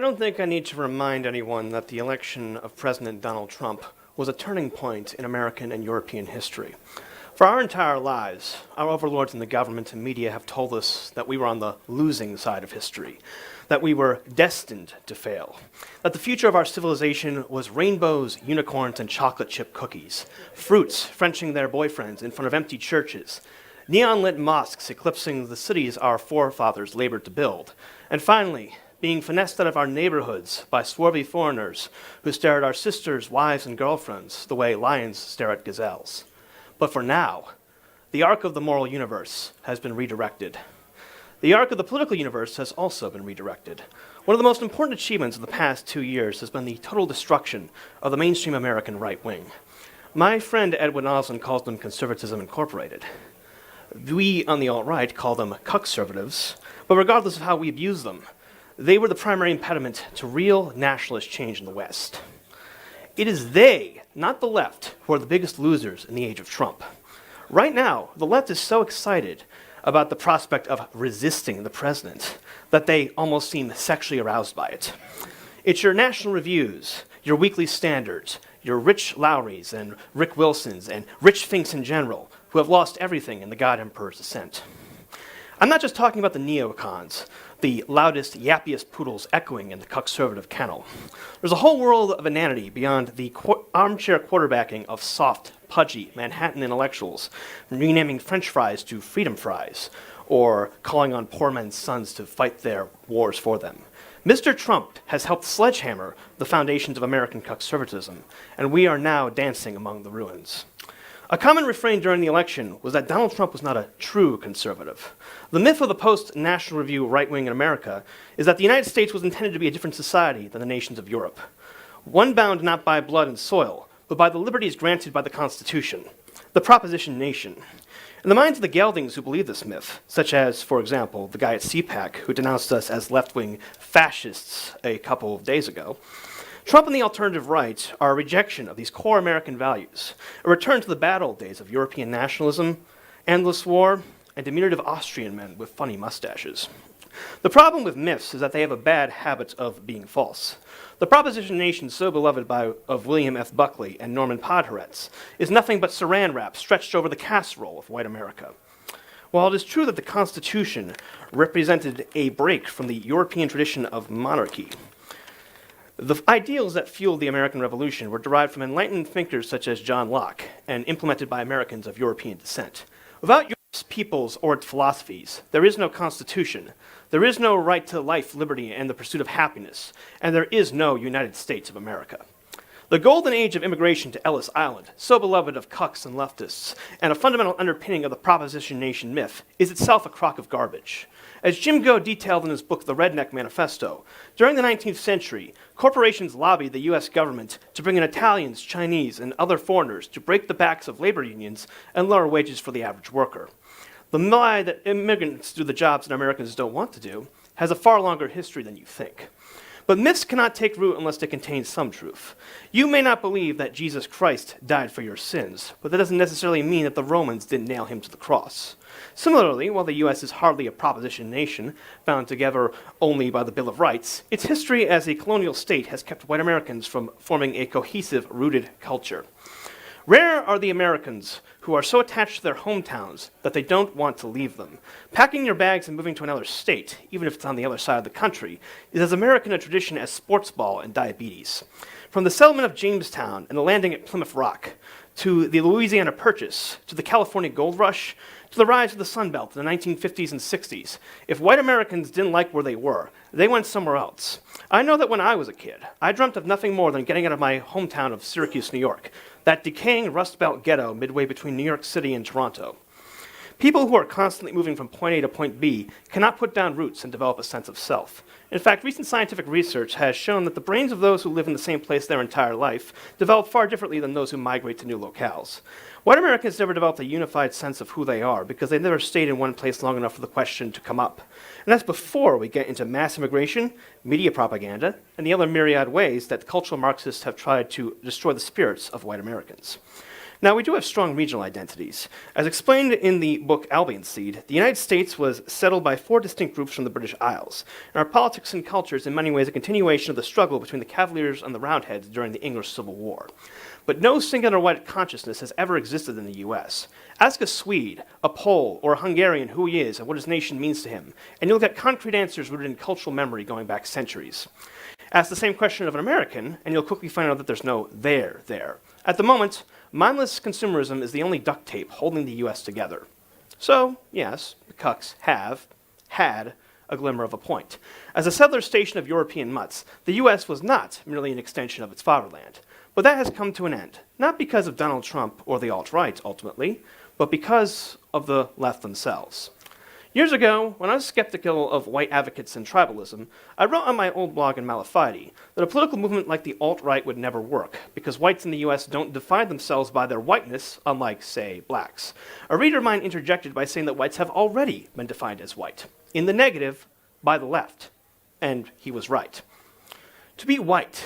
don't think I need to remind anyone that the election of President Donald Trump was a turning point in American and European history. For our entire lives, our overlords in the government and media have told us that we were on the losing side of history, that we were destined to fail, that the future of our civilization was rainbows, unicorns, and chocolate chip cookies, fruits Frenching their boyfriends in front of empty churches, neon-lit mosques eclipsing the cities our forefathers labored to build, and finally, being finessed out of our neighborhoods by swarthy foreigners who stare at our sisters, wives, and girlfriends the way lions stare at gazelles. But for now, the arc of the moral universe has been redirected. The arc of the political universe has also been redirected. One of the most important achievements of the past 2 years has been the total destruction of the mainstream American right wing. My friend Edwin Oslin calls them conservatism incorporated. We on the alt-right call them cuckservatives, but regardless of how we abuse them, they were the primary impediment to real nationalist change in the West. It is they, not the left, who are the biggest losers in the age of Trump. Right now, the left is so excited about the prospect of resisting the president that they almost seem sexually aroused by it. It's your National Reviews, your Weekly Standards, your Rich Lowrys and Rick Wilsons and Rich Finks in general who have lost everything in the God Emperor's ascent. I'm not just talking about the neocons, the loudest, yappiest poodles echoing in the cuckservative kennel. There's a whole world of inanity beyond the armchair quarterbacking of soft, pudgy Manhattan intellectuals, renaming French fries to freedom fries, or calling on poor men's sons to fight their wars for them. Mr. Trump has helped sledgehammer the foundations of American cuckservatism, and we are now dancing among the ruins. A common refrain during the election was that Donald Trump was not a true conservative. The myth of the post-National Review right wing in America is that the United States was intended to be a different society than the nations of Europe. One bound not by blood and soil, but by the liberties granted by the Constitution, the proposition nation. In the minds of the geldings who believe this myth, such as, for example, the guy at CPAC who denounced us as left-wing fascists a couple of days ago, Trump and the alternative right are a rejection of these core American values, a return to the bad old days of European nationalism, endless war, and diminutive Austrian men with funny mustaches. The problem with myths is that they have a bad habit of being false. The proposition nation so beloved of William F. Buckley and Norman Podhoretz is nothing but saran wrap stretched over the casserole of white America. While it is true that the Constitution represented a break from the European tradition of monarchy, the ideals that fueled the American Revolution were derived from enlightened thinkers such as John Locke and implemented by Americans of European descent. Without Europe's peoples or its philosophies, there is no Constitution, there is no right to life, liberty, and the pursuit of happiness, and there is no United States of America. The golden age of immigration to Ellis Island, so beloved of cucks and leftists, and a fundamental underpinning of the proposition nation myth, is itself a crock of garbage. As Jim Goh detailed in his book, The Redneck Manifesto, during the 19th century, corporations lobbied the U.S. government to bring in Italians, Chinese, and other foreigners to break the backs of labor unions and lower wages for the average worker. The lie that immigrants do the jobs that Americans don't want to do has a far longer history than you think. But myths cannot take root unless they contain some truth. You may not believe that Jesus Christ died for your sins, but that doesn't necessarily mean that the Romans didn't nail him to the cross. Similarly, while the U.S. is hardly a proposition nation, bound together only by the Bill of Rights, its history as a colonial state has kept white Americans from forming a cohesive, rooted culture. Rare are the Americans who are so attached to their hometowns that they don't want to leave them. Packing your bags and moving to another state, even if it's on the other side of the country, is as American a tradition as sports ball and diabetes. From the settlement of Jamestown and the landing at Plymouth Rock, to the Louisiana Purchase, to the California Gold Rush, to the rise of the Sun Belt in the 1950s and 60s, if white Americans didn't like where they were, they went somewhere else. I know that when I was a kid, I dreamt of nothing more than getting out of my hometown of Syracuse, New York, that decaying Rust Belt ghetto midway between New York City and Toronto. People who are constantly moving from point A to point B cannot put down roots and develop a sense of self. In fact, recent scientific research has shown that the brains of those who live in the same place their entire life develop far differently than those who migrate to new locales. White Americans never developed a unified sense of who they are because they never stayed in one place long enough for the question to come up. And that's before we get into mass immigration, media propaganda, and the other myriad ways that cultural Marxists have tried to destroy the spirits of white Americans. Now, we do have strong regional identities. As explained in the book Albion Seed, the United States was settled by 4 distinct groups from the British Isles, and our politics and culture is in many ways a continuation of the struggle between the Cavaliers and the Roundheads during the English Civil War. But no singular white consciousness has ever existed in the US. Ask a Swede, a Pole, or a Hungarian who he is and what his nation means to him, and you'll get concrete answers rooted in cultural memory going back centuries. Ask the same question of an American, and you'll quickly find out that there's no there there. At the moment, mindless consumerism is the only duct tape holding the US together. So, yes, the cucks have had a glimmer of a point. As a settler station of European mutts, the US was not merely an extension of its fatherland. But that has come to an end, not because of Donald Trump or the alt-right, ultimately, but because of the left themselves. Years ago, when I was skeptical of white advocates and tribalism, I wrote on my old blog in Malafide that a political movement like the alt-right would never work, because whites in the US don't define themselves by their whiteness, unlike, say, blacks. A reader of mine interjected by saying that whites have already been defined as white, in the negative, by the left. And he was right. To be white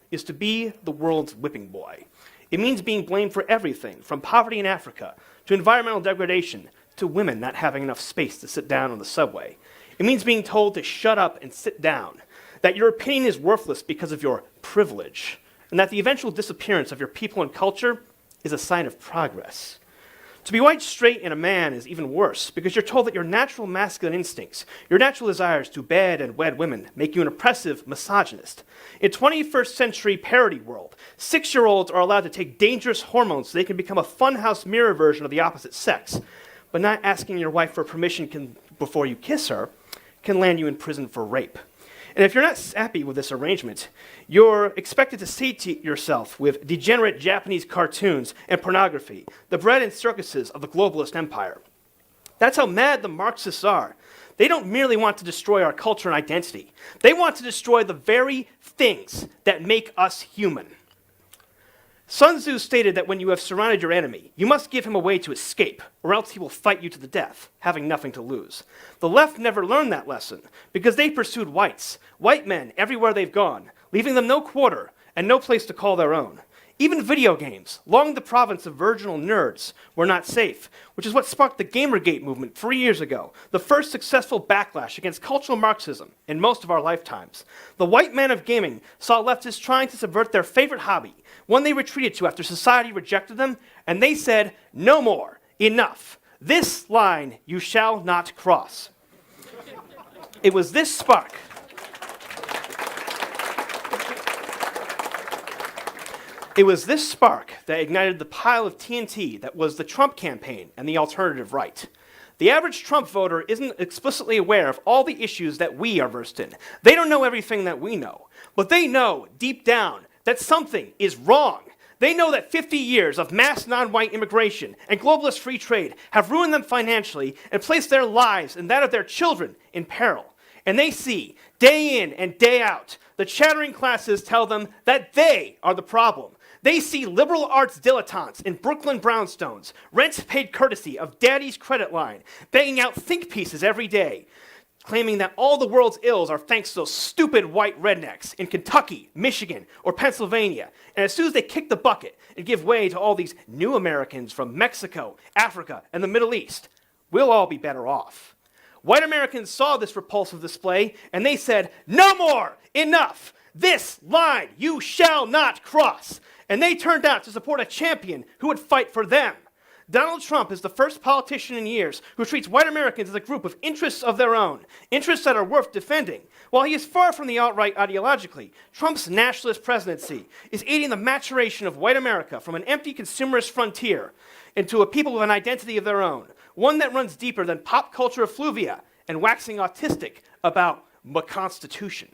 is to be the world's whipping boy. It means being blamed for everything, from poverty in Africa, to environmental degradation, to women not having enough space to sit down on the subway. It means being told to shut up and sit down, that your opinion is worthless because of your privilege, and that the eventual disappearance of your people and culture is a sign of progress. To be white straight and a man is even worse, because you're told that your natural masculine instincts, your natural desires to bed and wed women, make you an oppressive misogynist. In 21st century parody world, 6-year-olds are allowed to take dangerous hormones so they can become a funhouse mirror version of the opposite sex. But not asking your wife for permission before you kiss her can land you in prison for rape. And if you're not happy with this arrangement, you're expected to sate yourself with degenerate Japanese cartoons and pornography, the bread and circuses of the globalist empire. That's how mad the Marxists are. They don't merely want to destroy our culture and identity. They want to destroy the very things that make us human. Sun Tzu stated that when you have surrounded your enemy, you must give him a way to escape, or else he will fight you to the death, having nothing to lose. The left never learned that lesson, because they pursued whites, white men everywhere they've gone, leaving them no quarter and no place to call their own. Even video games, long the province of virginal nerds, were not safe, which is what sparked the Gamergate movement 3 years ago, the first successful backlash against cultural Marxism in most of our lifetimes. The white men of gaming saw leftists trying to subvert their favorite hobby, one they retreated to after society rejected them, and they said, "No more, enough. This line you shall not cross." It was this spark that ignited the pile of TNT that was the Trump campaign and the alternative right. The average Trump voter isn't explicitly aware of all the issues that we are versed in. They don't know everything that we know, but they know deep down that something is wrong. They know that 50 years of mass non-white immigration and globalist free trade have ruined them financially and placed their lives and that of their children in peril. And they see, day in and day out, the chattering classes tell them that they are the problem. They see liberal arts dilettantes in Brooklyn brownstones, rent paid courtesy of daddy's credit line, banging out think pieces every day, claiming that all the world's ills are thanks to those stupid white rednecks in Kentucky, Michigan, or Pennsylvania. And as soon as they kick the bucket and give way to all these new Americans from Mexico, Africa, and the Middle East, we'll all be better off. White Americans saw this repulsive display, and they said, "No more! Enough! This line you shall not cross!" And they turned out to support a champion who would fight for them. Donald Trump is the first politician in years who treats white Americans as a group of interests of their own, interests that are worth defending. While he is far from the alt-right ideologically, Trump's nationalist presidency is aiding the maturation of white America from an empty consumerist frontier into a people with an identity of their own, one that runs deeper than pop culture effluvia and waxing autistic about the Constitution.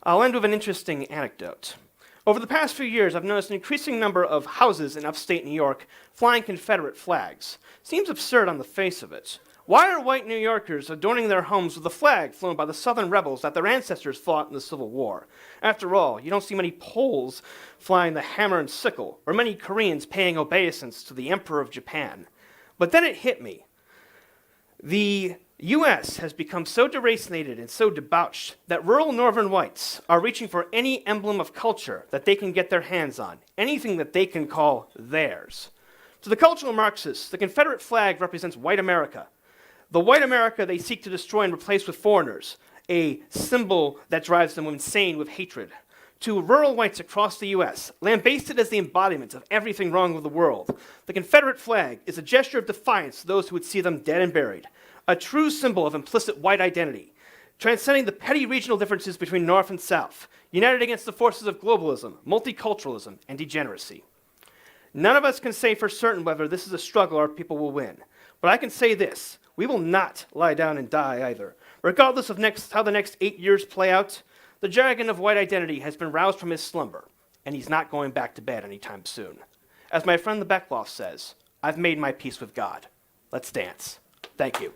I'll end with an interesting anecdote. Over the past few years, I've noticed an increasing number of houses in upstate New York flying Confederate flags. Seems absurd on the face of it. Why are white New Yorkers adorning their homes with a flag flown by the Southern rebels that their ancestors fought in the Civil War? After all, you don't see many Poles flying the hammer and sickle, or many Koreans paying obeisance to the Emperor of Japan. But then it hit me. The The U.S. has become so deracinated and so debauched that rural northern whites are reaching for any emblem of culture that they can get their hands on, anything that they can call theirs. To the cultural Marxists, the Confederate flag represents white America. The white America they seek to destroy and replace with foreigners, a symbol that drives them insane with hatred. To rural whites across the U.S., lambasted as the embodiment of everything wrong with the world, the Confederate flag is a gesture of defiance to those who would see them dead and buried, a true symbol of implicit white identity, transcending the petty regional differences between North and South, united against the forces of globalism, multiculturalism, and degeneracy. None of us can say for certain whether this is a struggle our people will win, but I can say this: we will not lie down and die either. Regardless of how the next 8 years play out, the dragon of white identity has been roused from his slumber, and he's not going back to bed anytime soon. As my friend the Beckloff says, I've made my peace with God. Let's dance. Thank you.